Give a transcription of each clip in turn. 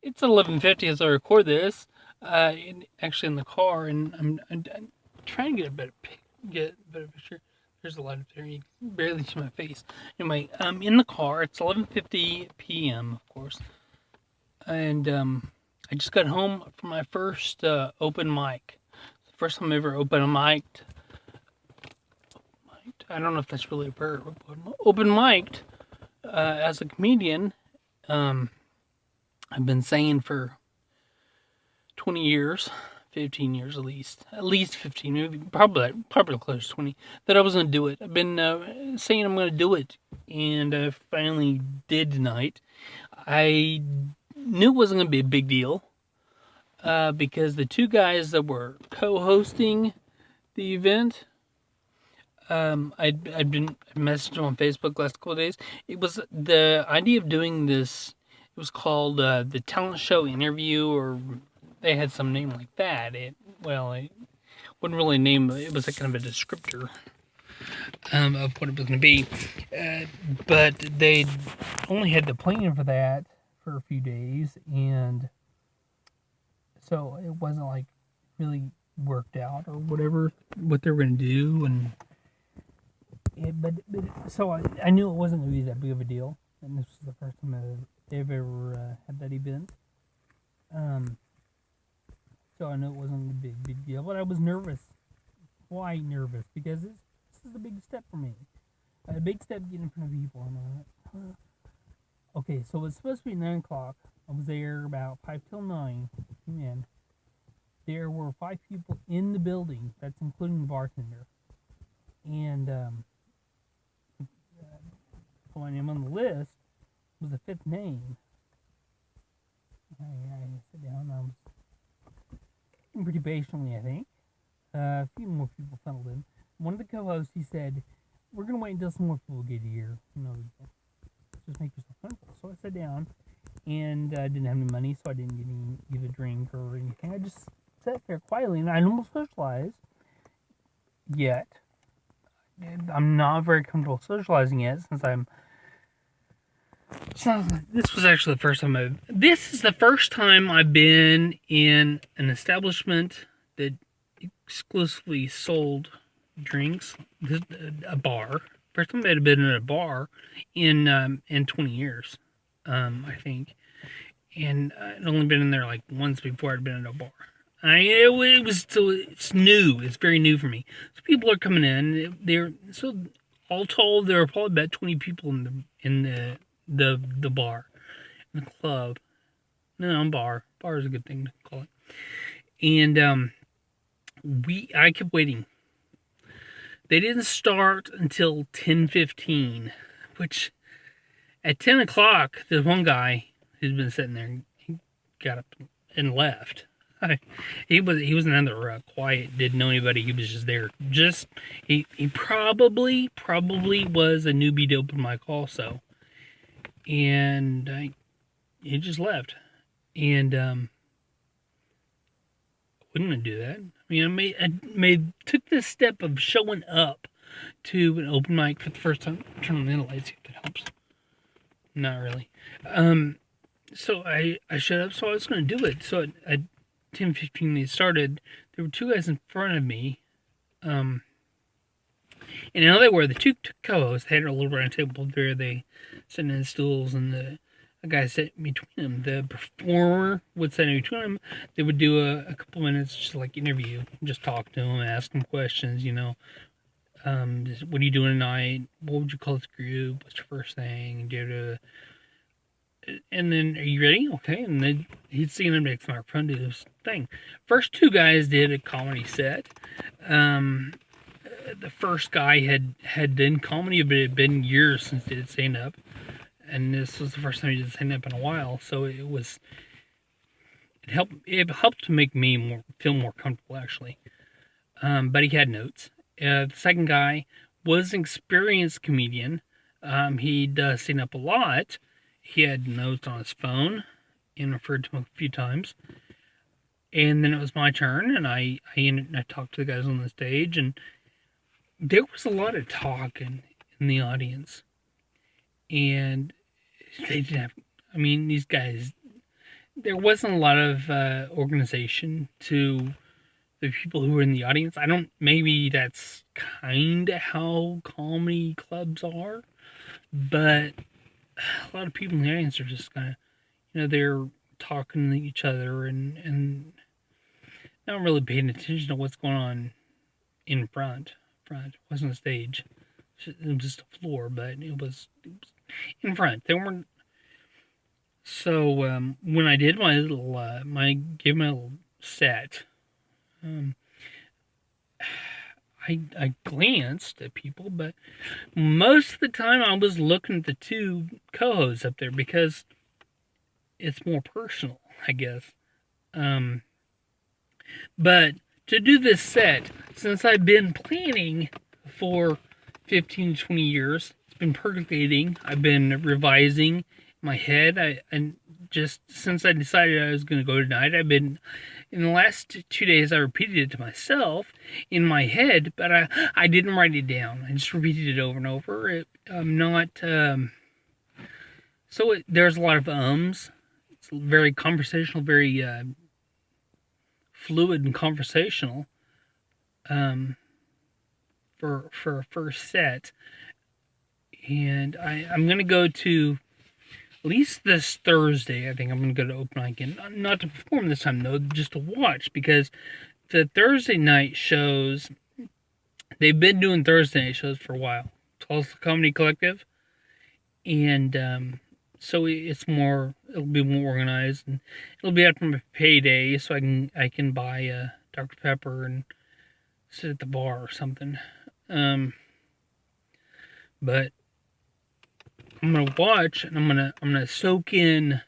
It's 11:50 as I record this. Actually in the car, and I'm trying to get a better picture. There's a light up there. You can barely see my face. Anyway, I'm in the car. It's 11:50 p.m. of course, and I just got home from my first open mic. It's the first time I ever opened a mic. I don't know if that's really a verb. Open mic'd as a comedian. Um, I've been saying for 20 years, 15 years at least 15, maybe probably close to 20, that I was going to do it. I've been saying I'm going to do it, and I finally did tonight. I knew it wasn't going to be a big deal because the two guys that were co-hosting the event, I'd been messaging on Facebook last couple of days. It was the idea of doing this. It was called the talent show interview, or they had some name like that. I wouldn't really name it. It was a kind of a descriptor of what it was going to be. But they only had the plan for that for a few days, and so it wasn't like really worked out or whatever what they were going to do. And so I knew it wasn't going to be that big of a deal, and this was the first time they've ever had that event. So I knew it wasn't going to be a big deal, but I was nervous. Why nervous? Because this is a big step for me. A big step getting in front of people. Okay, so it's supposed to be 9 o'clock. I was there about 5 till 9. And there were 5 people in the building. That's including the bartender. And my name on the list was the 5th name. I sat down. I was pretty patiently, I think. A few more people funneled in. One of the co-hosts, he said, "We're gonna wait until some more people get here. Just make yourself comfortable." So I sat down, and I didn't have any money, so I didn't get a drink or anything. I just sat there quietly, and I don't socialize yet. I'm not very comfortable socializing yet since I'm. So this was actually the first time This is the first time I've been in an establishment that exclusively sold drinks. A bar. First time I'd been in a bar in 20 years, I think. And I'd only been in there like once before I'd been in a bar. It's new. It's very new for me. So people are coming in. All told, there were probably about 20 people in the bar, in the club. No, bar. Bar is a good thing to call it. And I kept waiting. They didn't start until 10:15, which at 10 o'clock, there's one guy who's been sitting there. He got up and left. He was another quiet, didn't know anybody. He was just there. He probably was a newbie to open mic also, and he just left. And I wouldn't want to do that. I mean, took this step of showing up to an open mic for the first time. Turn on the lights, see if that helps. Not really. So I showed up, so I was going to do it. So at 10:15 they started. There were 2 guys in front of me. And now they were the 2 co-hosts. They had a little round table there. They sitting in stools, and the guy sat between them. The performer would sit in between them. They would do a couple minutes, just like interview, just talk to them, ask them questions. What are you doing tonight? What would you call this group? What's your first thing? And then, are you ready? Okay. And then he'd see him next microphone do this thing. First 2 guys did a comedy set. The first guy had done comedy, but it had been years since he did stand up. And this was the first time he did stand up in a while. So it helped to make me feel more comfortable, actually. But he had notes. The second guy was an experienced comedian. He does stand up a lot. He had notes on his phone and referred to him a few times. And then it was my turn, and I talked to the guys on the stage, and there was a lot of talk in the audience. And they didn't have, these guys, there wasn't a lot of organization to the people who were in the audience. I don't. Maybe that's kind of how comedy clubs are, but a lot of people in the audience are just kind of, they're talking to each other and not really paying attention to what's going on in front. It wasn't a stage. It was just a floor, but it was in front. There weren't. So when I did my little gave my little set, I glanced at people, but most of the time I was looking at the two co-hosts up there because it's more personal, I guess. But to do this set, since I've been planning for 15 to 20 years, it's been percolating. I've been revising my head. And just since I decided I was going to go tonight, I've been, in the last 2 days, I repeated it to myself in my head, but I didn't write it down. I just repeated it over and over. There's a lot of ums. It's very conversational, very fluid and conversational for a first set. And I'm going to go to, at least this Thursday, I think I'm going to go to open mic again. Not to perform this time, though, just to watch, because the Thursday night shows, they've been doing Thursday night shows for a while. Tulsa Comedy Collective. And so it'll be more organized, and it'll be after my payday, so I can buy Dr. Pepper and sit at the bar or something. But I'm gonna watch, and I'm gonna soak in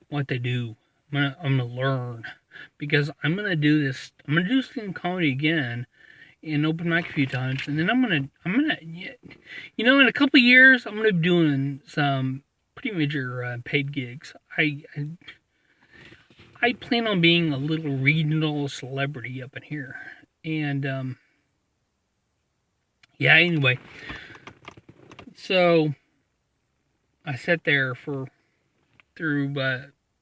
what they do. I'm gonna learn, because I'm gonna do this. I'm gonna do some comedy again, and open mic a few times, and then I'm gonna in a couple of years I'm gonna be doing some pretty major paid gigs. I plan on being a little regional celebrity up in here, and anyway, so I sat there for through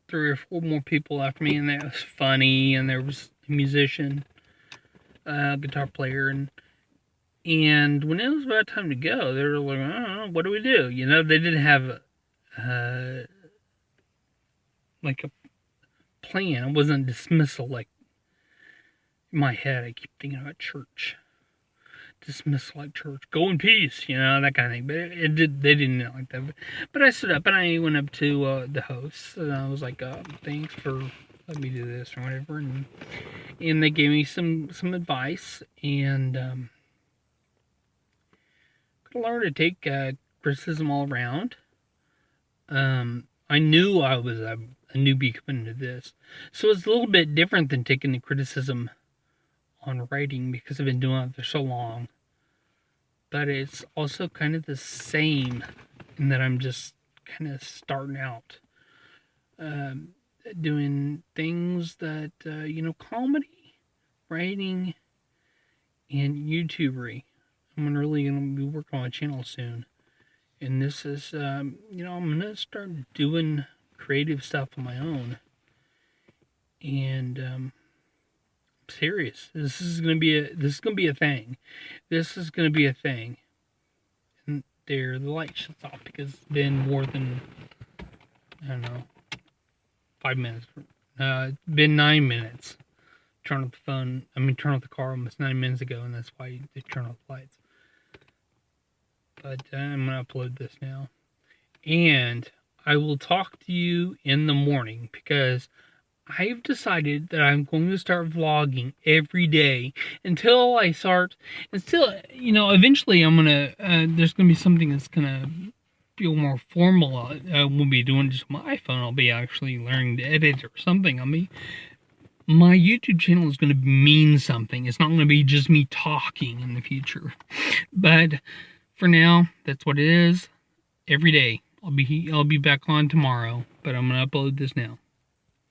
3 or 4 more people after me, and that was funny, and there was a musician, guitar player, and when it was about time to go, they were like, "Oh, what do we do?" They didn't have like a plan. It wasn't dismissal. Like, in my head, I keep thinking about church. Dismissal like church. Go in peace, that kind of thing. But they didn't know like that. But I stood up and I went up to the host, and I was like, "Thanks for letting me do this," or whatever. And they gave me some advice, and could learn to take criticism all around. I knew I was a newbie coming into this, so it's a little bit different than taking the criticism on writing, because I've been doing it for so long. But it's also kind of the same in that I'm just kind of starting out, doing things that comedy, writing, and YouTubery. I'm really gonna be working on a channel soon. And this is, I'm going to start doing creative stuff on my own. And I'm serious. This is going to be a thing. This is going to be a thing. And the light shuts off because it's been more than, 5 minutes. It's been 9 minutes. Turn off the car almost 9 minutes ago, and that's why they turn off the lights. But I'm going to upload this now. And I will talk to you in the morning, because I've decided that I'm going to start vlogging every day until eventually I'm going to, there's going to be something that's going to feel more formal. I won't be doing just my iPhone. I'll be actually learning to edit or something. My YouTube channel is going to mean something. It's not going to be just me talking in the future. But for now, that's what it is. Every day. I'll be back on tomorrow, but I'm going to upload this now.